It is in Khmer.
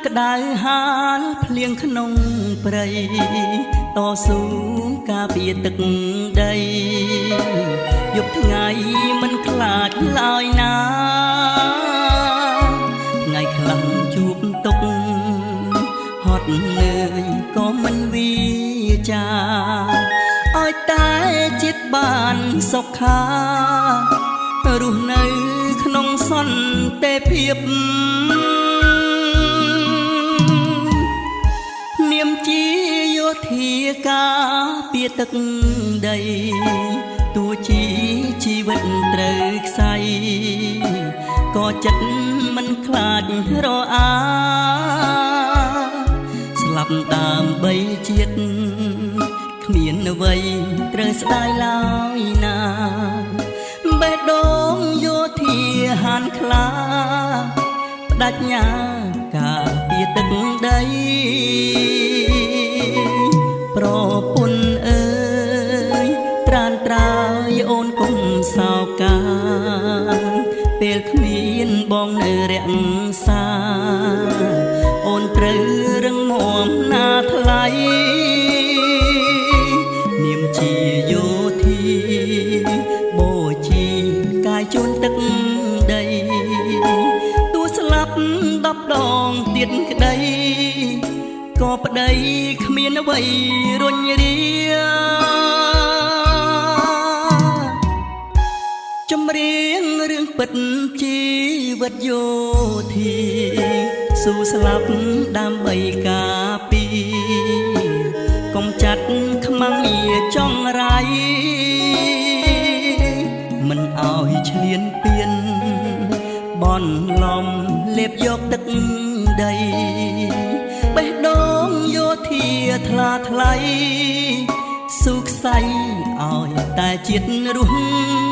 ក្តៅហាលភ្លៀងក្នុងព្រៃតស៊ូការពារទឹកដីយប់ថ្ងៃមិនខ្លាចឡើយណាថ្ងៃខ្លាំងជួបទុកហត់នឿយក៏មិនវាចាឲ្យតែចិត្តបានសុខារស់នៅក្នុងសន្តិភាពនាមជាយោធាការពារទឹកដីទោះជាជីវិតត្រូវខ្សែក៏ចិត្តមិនខ្លាចរអាស្លាប់ដើម្បីជាតិគ្មានអ្វីត្រូវស្ដាយឡើយណាបេះដូងយោធាហានខ្លាបដិញ្ញាការពារទឹកដីប្រពន្ធអើយត្រានត្រើយអូនកុំសោកាពេលគ្មានបងនៅរក្សាអូនត្រូវរឹងមាំណាថ្លៃនាមជាយោធាបូជាកាយជូនទឹកដីទោះស្លាប់10 ដងទៀតក្តីក៏ប្តីគ្មានអ្វីរុញរាចម្រៀងរឿងពិតជីវិតយោធាស៊ូស្លាប់ដើម្បីការពារកុំចាត់ខ្មាំងងារចង់រៃមិនឲ្យឈ្លានពានបនលំលេបយកទឹកដីបេះដូងយោធាថ្លាថ្លៃស៊ូខ្សៃឲ្យតែជាតិរស់